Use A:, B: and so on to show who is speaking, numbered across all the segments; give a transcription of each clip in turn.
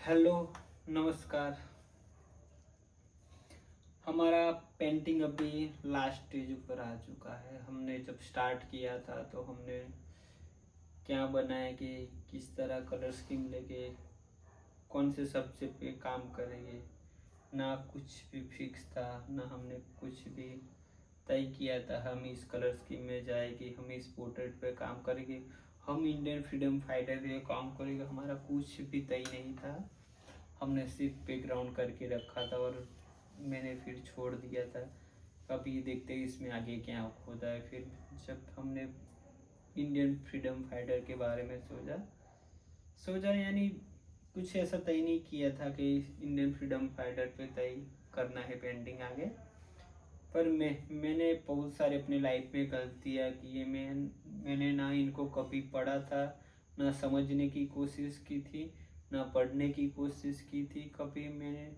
A: Hello, नमस्कार। हमारा painting अभी लास्ट स्टेज ऊपर आ चुका है। हमने जब स्टार्ट किया था तो हमने क्या बनाया कि किस तरह कलर स्कीम लेके कौन से सब्जेक्ट पे काम करेंगे, ना कुछ भी फिक्स था, ना हमने कुछ भी तय किया था। हम इस कलर स्कीम में जाएंगे, हम इस पोर्ट्रेट पे काम करेंगे, हम इंडियन फ्रीडम फाइटर पे काम करेंगे। हमारा कुछ भी तय नहीं था। हमने सिर्फ बैकग्राउंड करके रखा था और मैंने फिर छोड़ दिया था। कभी देखते इसमें आगे क्या होता है। फिर जब हमने इंडियन फ्रीडम फाइटर के बारे में सोचा सोचा यानी कुछ ऐसा तय नहीं किया था कि इंडियन फ्रीडम फाइटर पे तय करना है पेंटिंग आगे। पर मैंने बहुत सारे अपने लाइफ में गलतियाँ की है। मैंने ना इनको कभी पढ़ा था, ना समझने की कोशिश की थी, ना पढ़ने की कोशिश की थी। कभी मैंने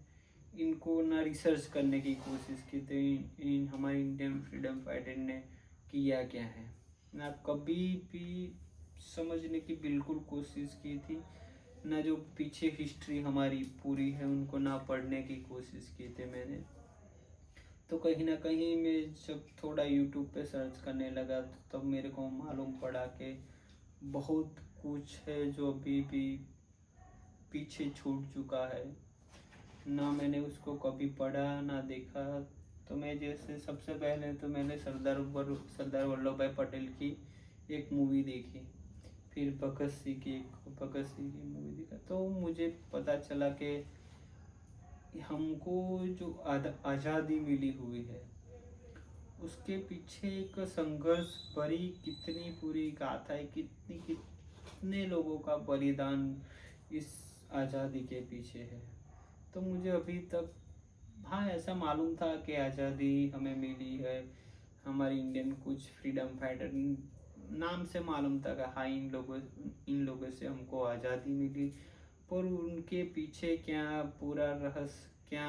A: इनको ना रिसर्च करने की कोशिश की थी इन हमारे इंडियन फ्रीडम फाइटर ने किया क्या है। ना कभी भी समझने की बिल्कुल कोशिश की थी, ना जो पीछे हिस्ट्री हमारी पूरी है उनको ना पढ़ने की कोशिश की थी मैंने। तो कहीं ना कहीं मैं जब थोड़ा यूट्यूब पे सर्च करने लगा तो तब मेरे को मालूम पड़ा कि बहुत कुछ है जो अभी भी पीछे छूट चुका है। ना मैंने उसको कभी पढ़ा ना देखा। तो मैं जैसे सबसे पहले तो मैंने सरदार वल्लभ भाई पटेल की एक मूवी देखी। फिर भगत सिंह की मूवी देखा तो मुझे पता चला कि हमको जो आज़ादी मिली हुई है उसके पीछे एक संघर्ष भरी कितनी पूरी गाथा है, कितने लोगों का बलिदान इस आज़ादी के पीछे है। तो मुझे अभी तक हाँ ऐसा मालूम था कि आज़ादी हमें मिली है। हमारी इंडियन कुछ फ्रीडम फाइटर नाम से मालूम था कि हाँ इन लोगों से हमको आज़ादी मिली। पर उनके पीछे क्या पूरा रहस्य, क्या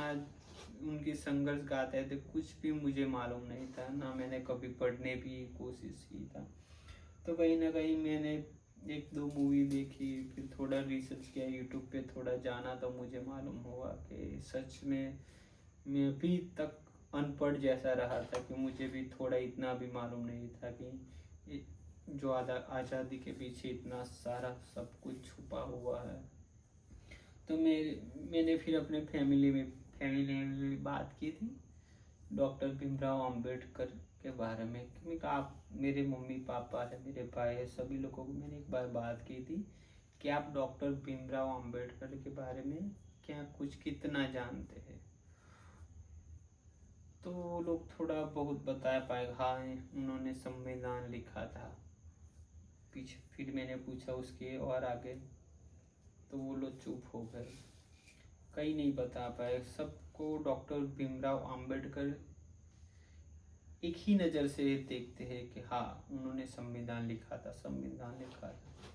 A: उनकी संघर्ष गाथा है, तो कुछ भी मुझे मालूम नहीं था। ना मैंने कभी पढ़ने भी कोशिश की था। तो कहीं ना कहीं मैंने एक दो मूवी देखी, फिर थोड़ा रिसर्च किया यूट्यूब पे, थोड़ा जाना तो मुझे मालूम हुआ कि सच में मैं अभी तक अनपढ़ जैसा रहा था कि मुझे भी थोड़ा इतना भी मालूम नहीं था कि जो आज़ादी के पीछे इतना सारा सब कुछ छुपा हुआ है। तो मैंने फिर अपने फैमिली में भी बात की थी डॉक्टर भीमराव अंबेडकर के बारे में। क्योंकि आप मेरे मम्मी पापा है, मेरे भाई है, सभी लोगों को मैंने एक बार बात की थी कि आप डॉक्टर भीमराव अंबेडकर के बारे में क्या कुछ कितना जानते हैं। तो वो लोग थोड़ा बहुत बता पाए, हाँ उन्होंने संविधान लिखा था। पीछे फिर मैंने पूछा उसके और आगे, तो वो लोग चुप हो गए, कहीं नहीं बता पाए। सबको डॉक्टर भीमराव अंबेडकर एक ही नज़र से देखते हैं कि हाँ उन्होंने संविधान लिखा था, संविधान लिखा था।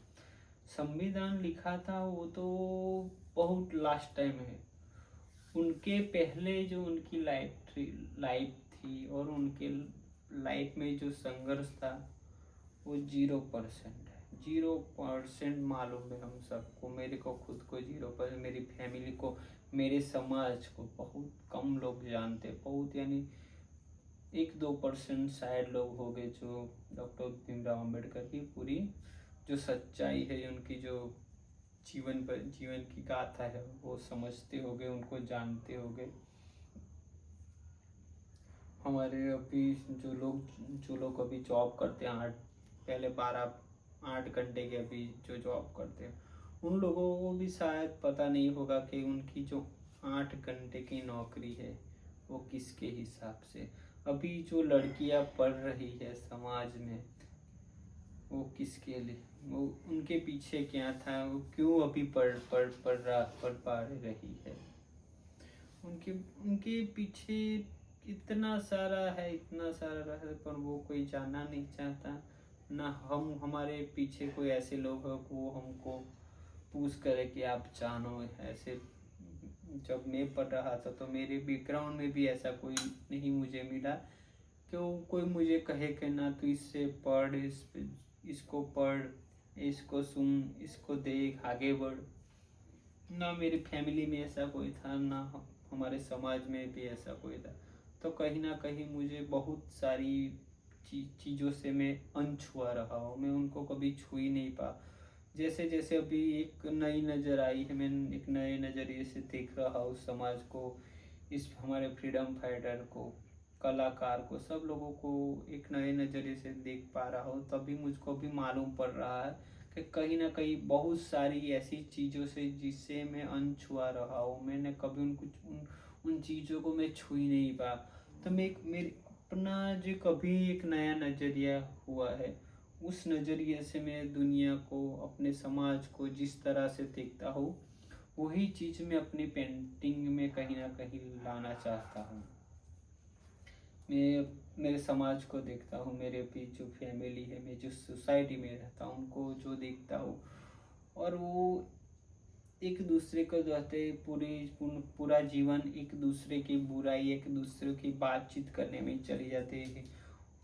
A: संविधान लिखा था वो तो बहुत लास्ट टाइम है। उनके पहले जो उनकी लाइफ थी और उनके लाइफ में जो संघर्ष था वो 0% है। 0% मालूम है हम सबको, मेरे को खुद को 0%, मेरी फैमिली को, मेरे समाज को बहुत कम लोग जानते। बहुत यानी 1-2% शायद लोग हो गए जो डॉक्टर भीमराव अम्बेडकर की पूरी जो सच्चाई है, उनकी जो जीवन की गाथा है वो समझते होंगे, उनको जानते होंगे। हमारे अभी जो लोग अभी जॉब करते हैं, 8 घंटे के अभी जो जॉब करते हैं, उन लोगों को भी शायद पता नहीं होगा कि उनकी जो 8 घंटे की नौकरी है वो किसके हिसाब से। अभी जो लड़कियां पढ़ रही है समाज में, वो किसके लिए, वो उनके पीछे क्या था, वो क्यों अभी पढ़ पा रही है। उनके उनके पीछे इतना सारा है, इतना सारा रहा, पर वो कोई जानना नहीं चाहता। ना हम हमारे पीछे कोई ऐसे लोग हो वो हमको पूछ करे कि आप जानो ऐसे। जब मैं पढ़ रहा था तो मेरे बैकग्राउंड में भी ऐसा कोई नहीं मुझे मिला कि कोई मुझे कहे कि ना तू इससे पढ़, इसको पढ़, इसको सुन, इसको देख, आगे बढ़। ना मेरी फैमिली में ऐसा कोई था, ना हमारे समाज में भी ऐसा कोई था। तो कहीं ना कहीं मुझे बहुत सारी चीज़ों से मैं अनछुआ रहा हूँ, मैं उनको कभी छू ही नहीं पा। जैसे जैसे अभी एक नई नज़र आई है, मैं एक नए नज़रिए से देख रहा हूँ समाज को, इस हमारे फ्रीडम फाइटर को, कलाकार को, सब लोगों को एक नए नज़रिए से देख पा रहा हूँ। तभी मुझको भी मालूम पड़ रहा है कि कहीं ना कहीं बहुत सारी ऐसी चीज़ों से जिससे मैं अनछुआ रहा हूँ, मैंने कभी उन चीज़ों को मैं छू ही नहीं पा। तो मैं मेरी अपना जो कभी एक नया नज़रिया हुआ है, उस नज़रिए से मैं दुनिया को, अपने समाज को जिस तरह से देखता हूँ, वही चीज़ मैं अपनी पेंटिंग में कहीं ना कहीं लाना चाहता हूँ। मैं मेरे समाज को देखता हूँ, मेरे भी जो फैमिली है, मैं जिस सोसाइटी में रहता हूँ उनको जो देखता हूँ, और वो एक दूसरे को रहते पूरा जीवन एक दूसरे की बुराई, एक दूसरे की बातचीत करने में चली जाते हैं।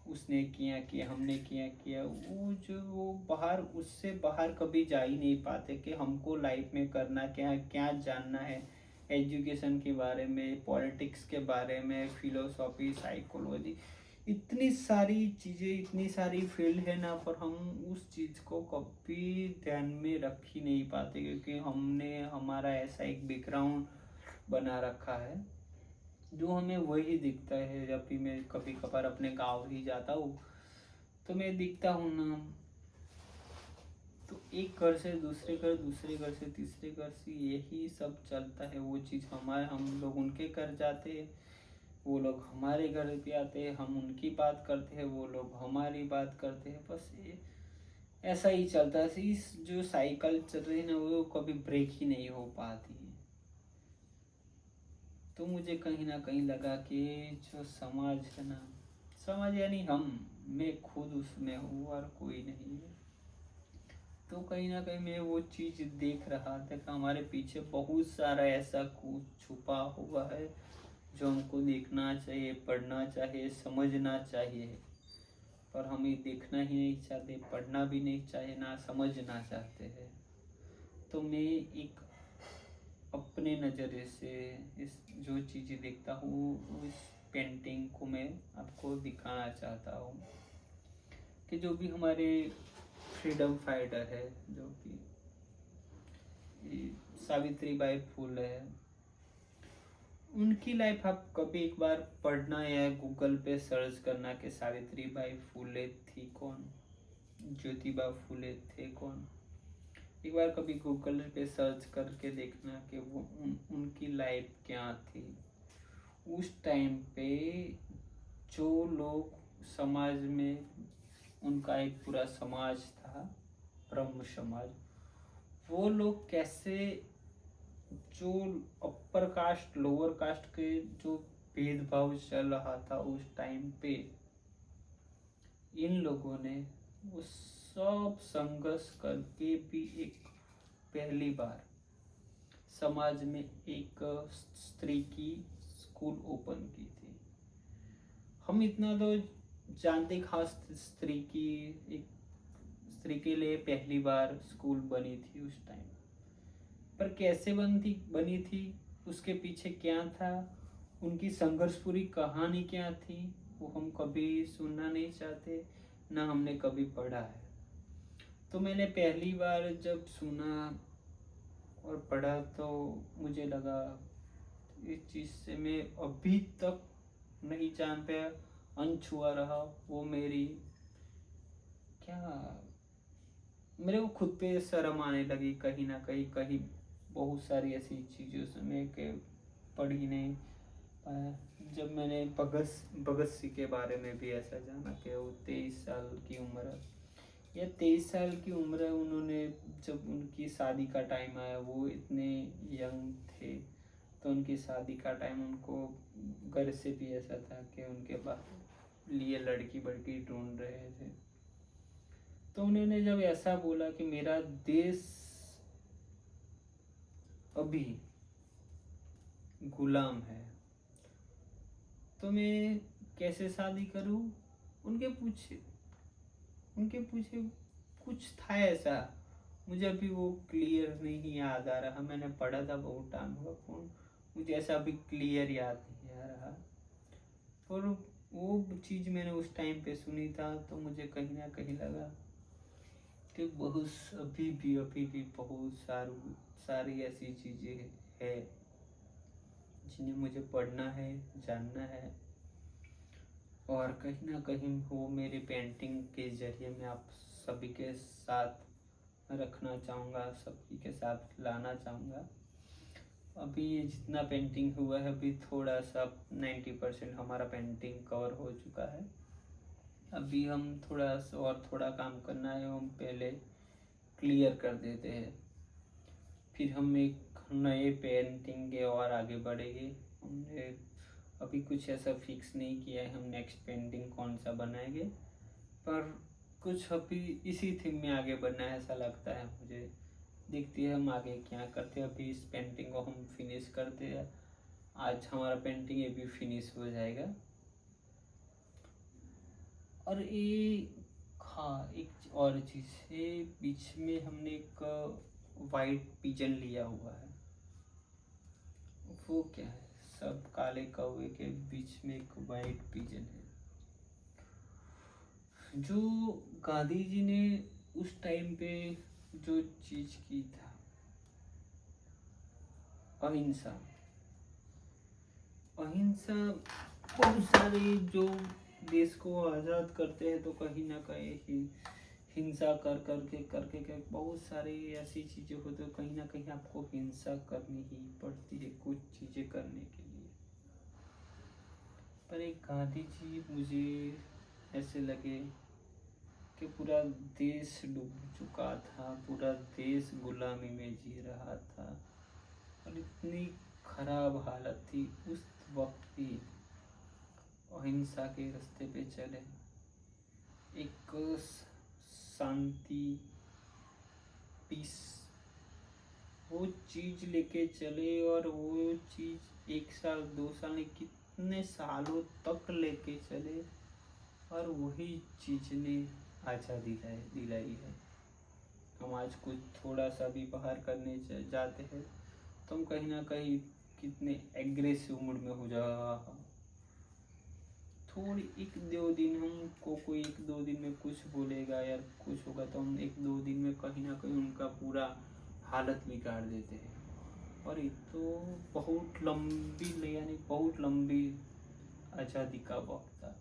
A: उसने किया किया, हमने किया किया, वो बाहर, उससे बाहर कभी जा ही नहीं पाते कि हमको लाइफ में करना क्या है, क्या जानना है, एजुकेशन के बारे में, पॉलिटिक्स के बारे में, फिलोसॉफी, साइकोलॉजी, इतनी सारी चीज़ें, इतनी सारी फील्ड है ना, पर हम उस चीज़ को कभी ध्यान में रख ही नहीं पाते, क्योंकि हमने हमारा ऐसा एक बैकग्राउंड बना रखा है जो हमें वही दिखता है। जब भी मैं कभी कभार अपने गांव ही जाता हूँ तो मैं दिखता हूँ ना, तो एक घर से दूसरे घर, दूसरे घर से तीसरे घर से यही सब चलता है। वो चीज़ हम लोग उनके घर जाते हैं, वो लोग हमारे घर पे आते हैं, हम उनकी बात करते हैं, वो लोग हमारी बात करते हैं। बस ये ऐसा ही चलता है। इस जो साइकिल चल रही है ना, वो कभी ब्रेक ही नहीं हो पाती है। तो मुझे कहीं ना कहीं लगा कि जो समाज है ना, समाज यानी मैं खुद उसमें हूँ और कोई नहीं है। तो कहीं ना कहीं मैं वो चीज़ देख रहा था कि हमारे पीछे बहुत सारा ऐसा कुछ छुपा हुआ है जो हमको देखना चाहिए, पढ़ना चाहिए, समझना चाहिए, पर हम ये देखना ही नहीं चाहते, पढ़ना भी नहीं चाहिए, ना समझना चाहते हैं। तो मैं एक अपने नज़रिए से इस जो चीज़ें देखता हूँ, उस पेंटिंग को मैं आपको दिखाना चाहता हूँ कि जो भी हमारे फ्रीडम फाइटर है, जो कि सावित्री बाई फुले है, उनकी लाइफ आप कभी एक बार पढ़ना या गूगल पे सर्च करना कि सावित्री बाई फुले थी कौन, ज्योतिबा फुले थे कौन। एक बार कभी गूगल पे सर्च करके देखना कि वो उनकी लाइफ क्या थी। उस टाइम पे जो लोग समाज में, उनका एक पूरा समाज था, ब्रह्म समाज, वो लोग कैसे, जो अपर कास्ट लोअर कास्ट के जो भेदभाव चल रहा था उस टाइम पे, इन लोगों ने वो सब संघर्ष करके भी एक पहली बार समाज में एक स्त्री की स्कूल ओपन की थी। हम इतना तो जानते, खास स्त्री की, एक स्त्री के लिए पहली बार स्कूल बनी थी उस टाइम, पर कैसे बनी थी, उसके पीछे क्या था, उनकी संघर्षपूरी कहानी क्या थी, वो हम कभी सुनना नहीं चाहते, ना हमने कभी पढ़ा है। तो मैंने पहली बार जब सुना और पढ़ा तो मुझे लगा इस चीज़ से मैं अभी तक नहीं जान पाया, अनछुआ रहा। वो मेरी क्या, मेरे को खुद पे शर्म आने लगी कहीं ना कहीं, कहीं बहुत सारी ऐसी चीज़ों से मैं के पढ़ ही नहीं पाया। जब मैंने भगत सिंह के बारे में भी ऐसा जाना कि वो 23 साल की उम्र, या 23 साल की उम्र है, उन्होंने जब उनकी शादी का टाइम आया, वो इतने यंग थे, तो उनकी शादी का टाइम उनको घर से भी ऐसा था कि उनके लिए लड़की बड़की ढूंढ रहे थे। तो उन्होंने जब ऐसा बोला कि मेरा देश अभी गुलाम है, तो मैं कैसे शादी करूं, उनके पूछे उनके पूछे कुछ था ऐसा, मुझे अभी वो क्लियर नहीं याद आ रहा, मैंने पढ़ा था बहुत टाइम हुआ फोन, मुझे ऐसा अभी क्लियर याद नहीं आ रहा। और वो चीज़ मैंने उस टाइम पे सुनी था तो मुझे कहीं ना कहीं लगा कि बहुत अभी भी बहुत सारी ऐसी चीज़ें है जिन्हें मुझे पढ़ना है, जानना है, और कहीं ना कहीं वो मेरे पेंटिंग के जरिए मैं आप सभी के साथ रखना चाहूँगा, सभी के साथ लाना चाहूँगा। अभी ये जितना पेंटिंग हुआ है, अभी थोड़ा सा 90% हमारा पेंटिंग कवर हो चुका है। अभी हम थोड़ा सा और थोड़ा काम करना है, हम पहले क्लियर कर देते हैं, फिर हम एक नए पेंटिंग के और आगे बढ़ेंगे। हमने अभी कुछ ऐसा फिक्स नहीं किया है हम नेक्स्ट पेंटिंग कौन सा बनाएंगे, पर कुछ अभी इसी थीम में आगे बढ़ना है ऐसा लगता है मुझे। देखते हैं हम आगे क्या करते हैं। अभी इस पेंटिंग को हम फिनिश करते हैं, आज हमारा पेंटिंग ये भी फिनिश हो जाएगा। और ये हाँ, एक और चीज़, ये बीच में हमने एक वाइट पिजन लिया हुआ है। वो क्या है, सब काले कौवे के बीच में एक वाइट पिजन है, जो गांधी जी ने उस टाइम पे जो चीज की था, अहिंसा। अहिंसा बहुत सारे जो देश को आज़ाद करते हैं तो कहीं ना कहीं हिंसा करके बहुत सारी ऐसी चीज़ें होती है, कहीं ना कहीं आपको हिंसा करनी ही पड़ती है कुछ चीज़ें करने के लिए। पर एक गांधी जी मुझे ऐसे लगे कि पूरा देश डूब चुका था, पूरा देश गुलामी में जी रहा था और इतनी खराब हालत थी, उस वक्त भी अहिंसा के रास्ते पे चले, एक शांति, पीस, वो चीज लेके चले, और वो चीज 1 साल 2 साल कितने सालों तक लेके चले, और वही चीज ने आज़ादी दिलाई है। हम आज कुछ थोड़ा सा भी बाहर करने जाते हैं तो हम कहीं ना कहीं कितने एग्रेसिव मूड में हो जा, थोड़ी 1-2 दिन हमको कोई 1-2 दिन में कुछ बोलेगा या कुछ होगा तो हम 1-2 दिन में कहीं ना कहीं उनका पूरा हालत बिगाड़ देते हैं। और ये तो बहुत लंबी, यानी बहुत लंबी आज़ादी का वक्त था,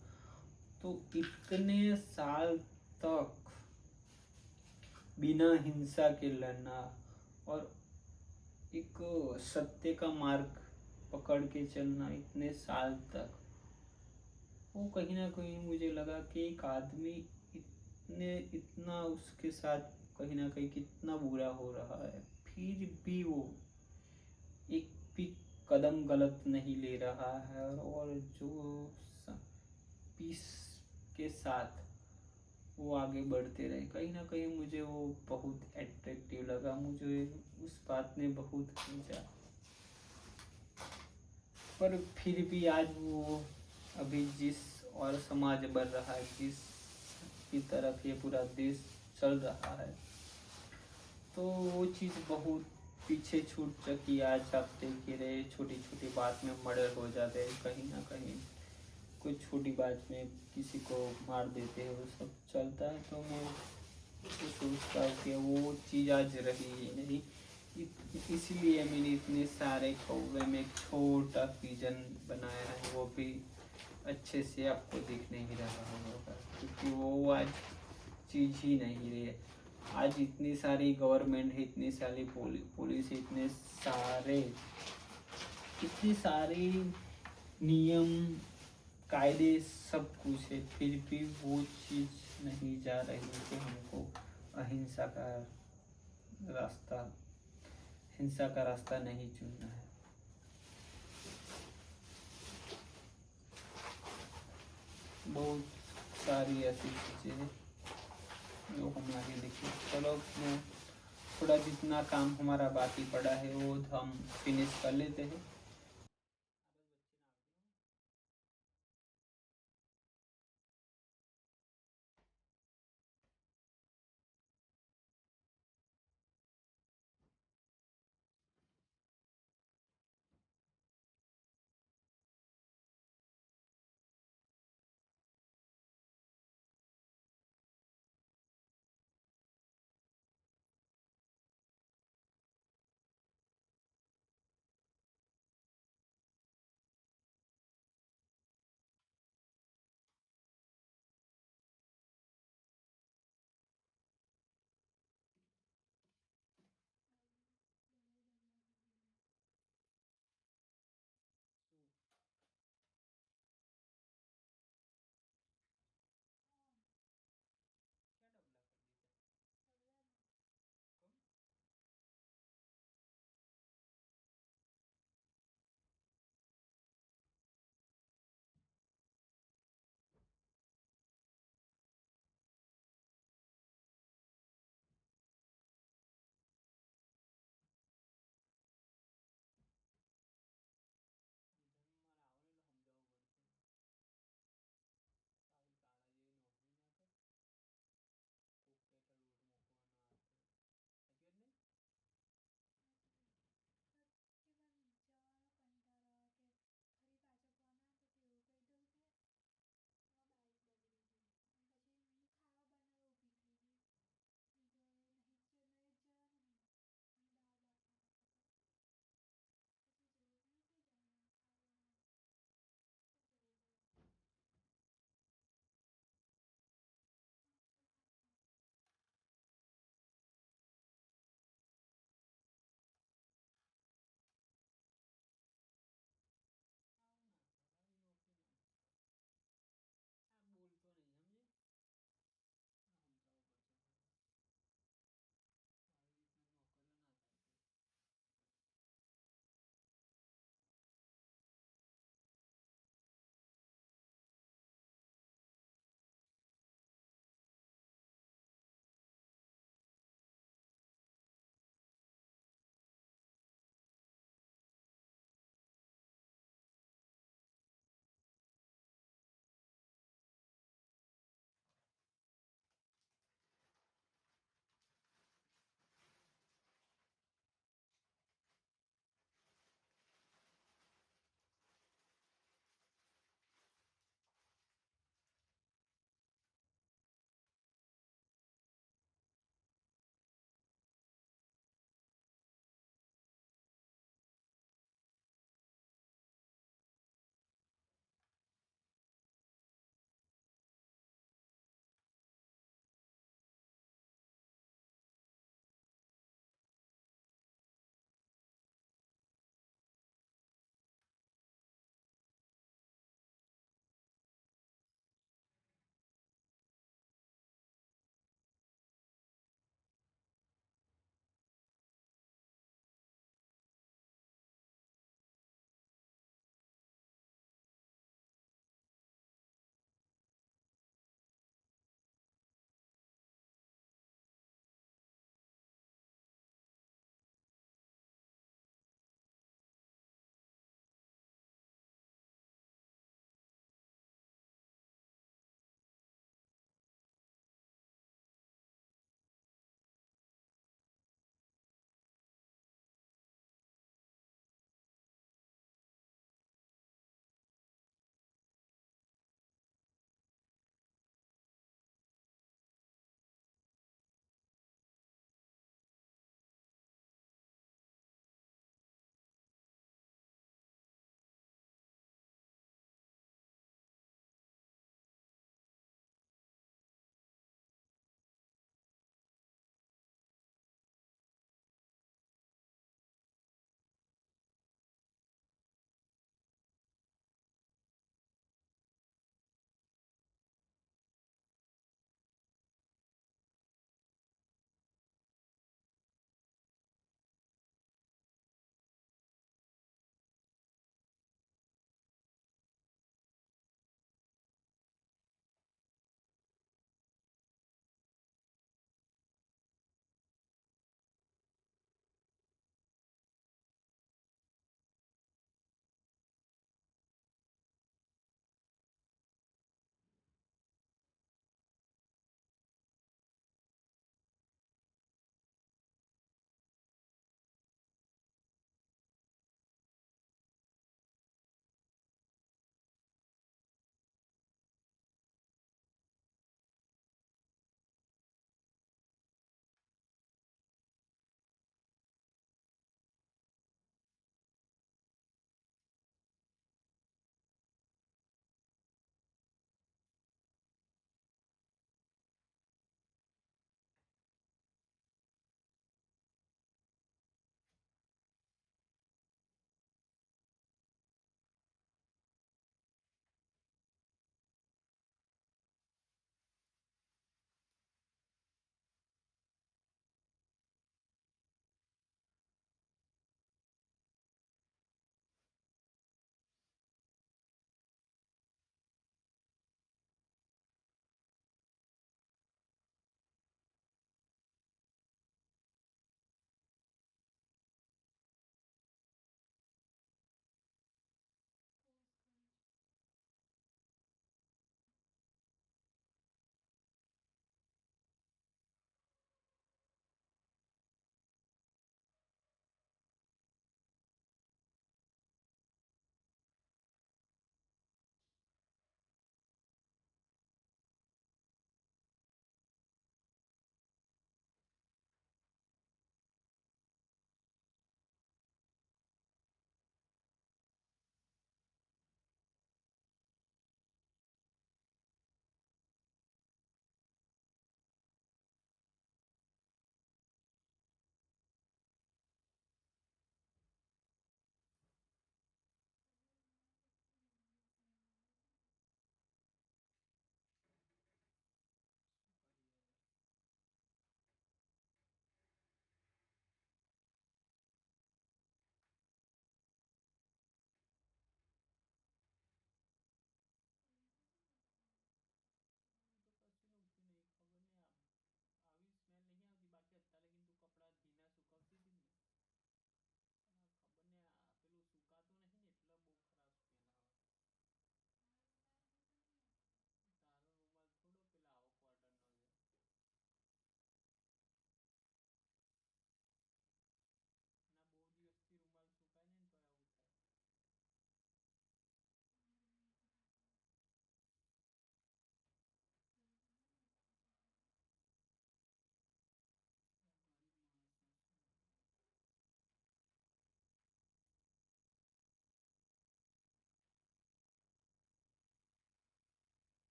A: तो इतने साल तक बिना हिंसा के लड़ना और एक सत्य का मार्ग पकड़ के चलना इतने साल तक, वो कहीं ना कहीं मुझे लगा कि एक आदमी इतना उसके साथ कहीं ना कहीं कितना बुरा हो रहा है, फिर भी वो एक भी कदम गलत नहीं ले रहा है, और जो पीस के साथ वो आगे बढ़ते रहे, कहीं ना कहीं मुझे वो बहुत अट्रैक्टिव लगा, मुझे उस बात ने बहुत खींचा। पर फिर भी आज वो अभी जिस और समाज बढ़ रहा है, जिस की तरफ ये पूरा देश चल रहा है, तो वो चीज़ बहुत पीछे छूट चुकी। आज आप देख ही रहे, छोटी छोटी बात में मर्डर हो जाते हैं, कहीं ना कहीं कोई छोटी बात में किसी को मार देते हैं, वो सब चलता है। तो मैं सोचता हूँ कि वो चीज़ आज रही ही नहीं, इसीलिए मैंने इतने सारे कौवे में एक छोटा पिजन बनाया है, वो भी अच्छे से आपको दिख नहीं रहा होगा, क्योंकि वो आज चीज़ ही नहीं रही है। आज इतनी सारी गवर्नमेंट है, इतनी सारी पुलिस, इतने सारे नियम कायदे सब कुछ है, फिर भी वो चीज़ नहीं जा रही कि हमको अहिंसा का रास्ता, हिंसा का रास्ता नहीं चुनना है। बहुत सारी ऐसी चीज़ें हैं जो हम आगे देखिए। चलो मैं थोड़ा जितना काम हमारा बाकी पड़ा है वो हम फिनिश कर लेते हैं।